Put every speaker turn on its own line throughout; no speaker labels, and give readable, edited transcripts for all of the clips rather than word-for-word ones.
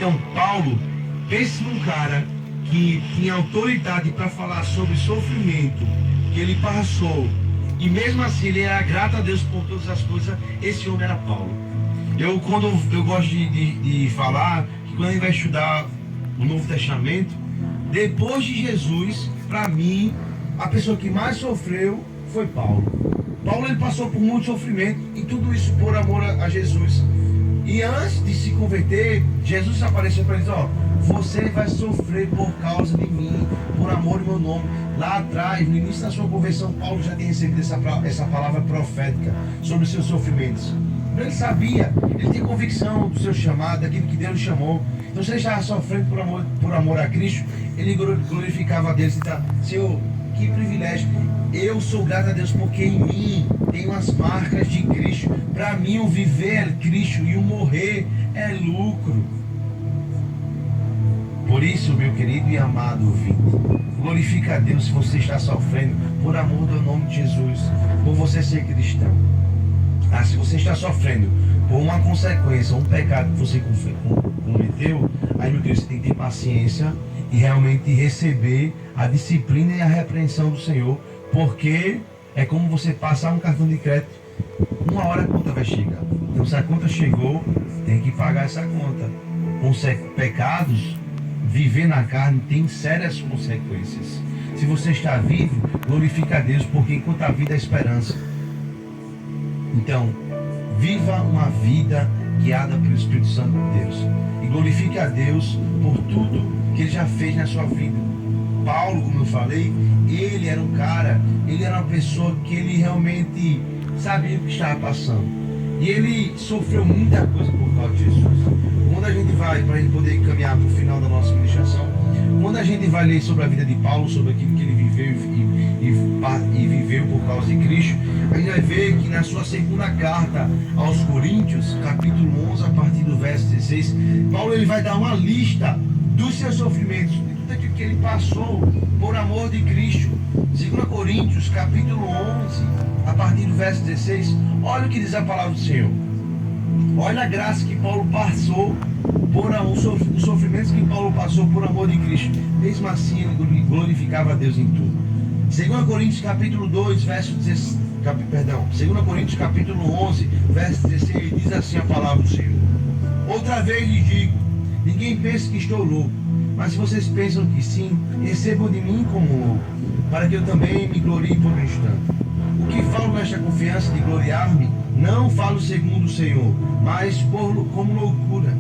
Então, Paulo, pense num cara que tinha autoridade para falar sobre sofrimento que ele passou, e mesmo assim ele era grato a Deus por todas as coisas. Esse homem era Paulo. Eu gosto de falar que quando a gente vai estudar o Novo Testamento, depois de Jesus, para mim, a pessoa que mais sofreu foi Paulo. Paulo, ele passou por muito sofrimento, e tudo isso por amor a Jesus. E antes de se converter, Jesus apareceu para ele: ó, você vai sofrer por causa de mim, por amor ao meu nome. Lá atrás, no início da sua conversão, Paulo já tinha recebido essa palavra profética sobre os seus sofrimentos. Ele sabia, ele tinha convicção do seu chamado, daquilo que Deus lhe chamou. Então, se ele estava sofrendo por amor a Cristo, ele glorificava a Deus. Então, Senhor, que privilégio. Eu sou grato a Deus porque em mim tem as marcas de Cristo. Para mim, o viver é Cristo e o morrer é lucro. Por isso, meu querido e amado ouvinte, glorifica a Deus se você está sofrendo por amor do nome de Jesus, por você ser cristão. Se você está sofrendo por uma consequência, um pecado que você cometeu, aí, meu querido, você tem que ter paciência e realmente receber a disciplina e a repreensão do Senhor, porque é como você passar um cartão de crédito, uma hora a conta vai chegar. Então, se a conta chegou, tem que pagar essa conta. Com pecados, viver na carne tem sérias consequências. Se você está vivo, glorifica a Deus, porque enquanto a vida é esperança. Então, viva uma vida guiada pelo Espírito Santo de Deus e glorifique a Deus por tudo que Ele já fez na sua vida. Paulo, como eu falei, ele era uma pessoa que ele realmente sabia o que estava passando. E ele sofreu muita coisa por causa de Jesus. Quando a gente vai, para a gente poder caminhar para o final da nossa ministração, quando a gente vai ler sobre a vida de Paulo, sobre aquilo que ele viveu e viveu por causa de Cristo, a gente vai ver que na sua segunda carta aos Coríntios, capítulo 11, a partir do verso 16, Paulo, ele vai dar uma lista dos seus sofrimentos, de tudo aquilo que ele passou por amor de Cristo. 2 Coríntios, capítulo 11, a partir do verso 16, olha o que diz a palavra do Senhor. Olha a graça que Paulo passou, os sofrimentos que Paulo passou por amor de Cristo. Mesmo assim, ele glorificava a Deus em tudo. 2 Coríntios, capítulo 2, verso 16, 2 Coríntios, capítulo 11, verso 16, diz assim a palavra do Senhor: outra vez lhes digo, ninguém pense que estou louco, mas se vocês pensam que sim, recebam de mim como louco, para que eu também me glorie por um instante. O que falo nesta confiança de gloriar-me, não falo segundo o Senhor, mas como loucura.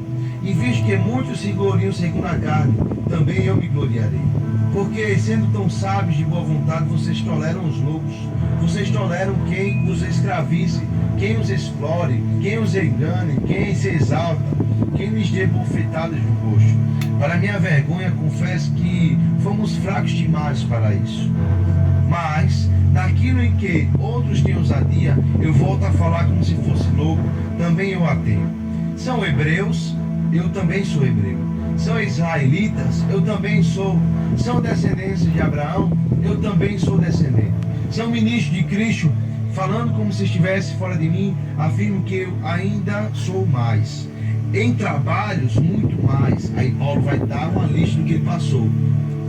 E visto que muitos se gloriam segundo a carne, também eu me gloriarei. Porque, sendo tão sábios de boa vontade, vocês toleram os loucos. Vocês toleram quem os escravize, quem os explore, quem os engane, quem se exalta, quem lhes dê bofetadas no rosto. Para minha vergonha, confesso que fomos fracos demais para isso. Mas, naquilo em que outros têm ousadia, eu volto a falar como se fosse louco, também eu a tenho. São hebreus, eu também sou hebreu. São israelitas, eu também sou. São descendentes de Abraão, eu também sou descendente. São ministros de Cristo, falando como se estivesse fora de mim, afirmo que eu ainda sou mais. Em trabalhos, muito mais. Aí Paulo vai dar uma lista do que ele passou.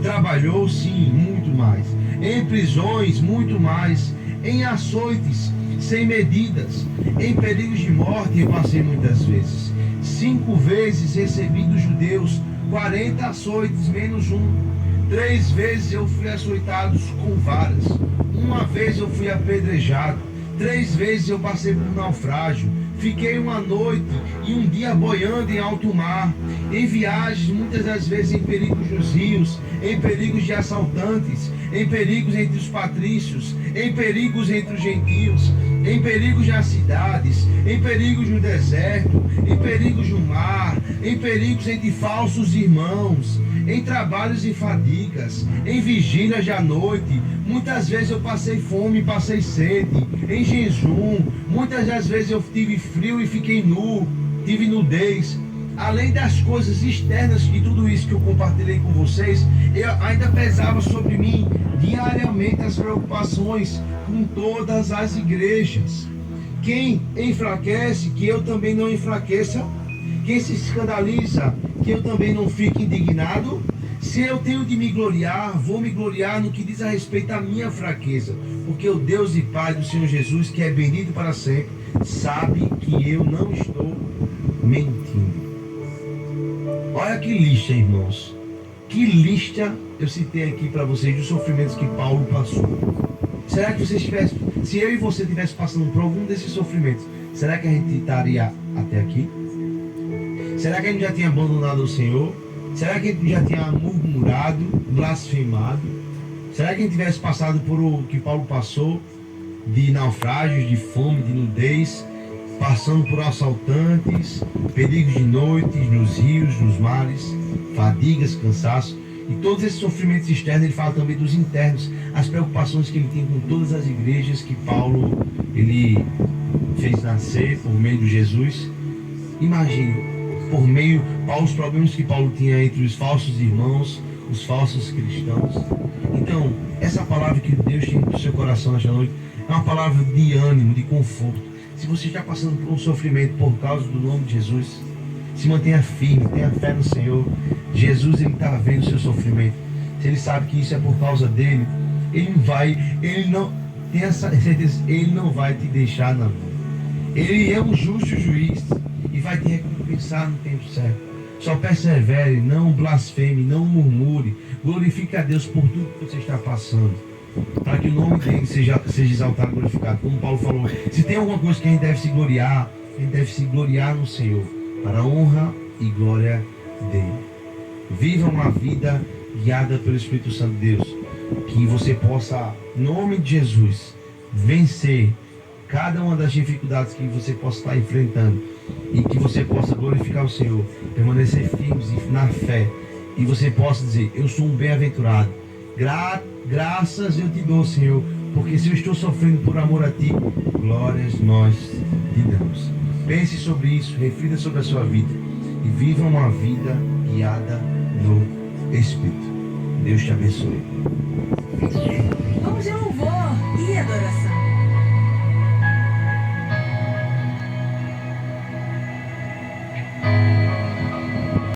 Trabalhou, sim, muito mais. Em prisões, muito mais. Em açoites, sem medidas. Em perigos de morte, eu passei muitas vezes. 5 vezes recebi dos judeus 40 açoites, menos um. 3 vezes eu fui açoitado com varas. 1 vez eu fui apedrejado. 3 vezes eu passei por naufrágio. Fiquei uma noite e um dia boiando em alto mar, em viagens, muitas das vezes em perigos nos rios, em perigos de assaltantes, em perigos entre os patrícios, em perigos entre os gentios, em perigos nas cidades, em perigos no deserto, em perigos no mar, em perigos entre falsos irmãos, em trabalhos e fadigas, em vigílias da noite. Muitas vezes eu passei fome, passei sede, em jejum. Muitas das vezes eu tive frio e fiquei nu, tive nudez. Além das coisas externas, de tudo isso que eu compartilhei com vocês, ainda pesava sobre mim diariamente as preocupações com todas as igrejas. Quem enfraquece, que eu também não enfraqueça. Quem se escandaliza, que que eu também não fique indignado. Se eu tenho de me gloriar, vou me gloriar no que diz a respeito à minha fraqueza, porque o Deus e Pai do Senhor Jesus, que é bendito para sempre, sabe que eu não estou mentindo. Olha que lista, irmãos. Que lista eu citei aqui para vocês dos sofrimentos que Paulo passou. Será que vocês tivessem, se eu e você tivesse passando por algum desses sofrimentos, será que a gente estaria até aqui? Será que a gente já tinha abandonado o Senhor? Será que a gente já tinha murmurado, blasfemado? Será que a gente tivesse passado por o que Paulo passou, de naufrágios, de fome, de nudez, passando por assaltantes, perigos de noite, nos rios, nos mares, fadigas, cansaço, e todos esses sofrimentos externos? Ele fala também dos internos, as preocupações que ele tem com todas as igrejas que Paulo ele fez nascer por meio de Jesus. Imagine, por meio, os problemas que Paulo tinha entre os falsos irmãos, os falsos cristãos. Então, essa palavra que Deus tem no seu coração nesta noite é uma palavra de ânimo, de conforto. Se você está passando por um sofrimento por causa do nome de Jesus, se mantenha firme, tenha fé no Senhor. Jesus, ele está vendo o seu sofrimento. Se ele sabe que isso é por causa dele, ele não tem essa certeza, ele não vai te deixar na mão. Ele é um justo juiz e vai te recompensar no tempo certo. Só persevere, não blasfeme, não murmure. Glorifique a Deus por tudo que você está passando, para que o nome dele seja exaltado e glorificado. Como Paulo falou, se tem alguma coisa que a gente deve se gloriar, a gente deve se gloriar no Senhor, para a honra e glória dele. Viva uma vida guiada pelo Espírito Santo de Deus, que você possa, em nome de Jesus, vencer cada uma das dificuldades que você possa estar enfrentando, e que você possa glorificar o Senhor, permanecer firmes na fé, e você possa dizer: eu sou um bem-aventurado, graças eu te dou, Senhor, porque se eu estou sofrendo por amor a ti, glórias nós te damos. Pense sobre isso, reflita sobre a sua vida e viva uma vida guiada no Espírito. Deus te abençoe.
Vamos de louvor e adoração.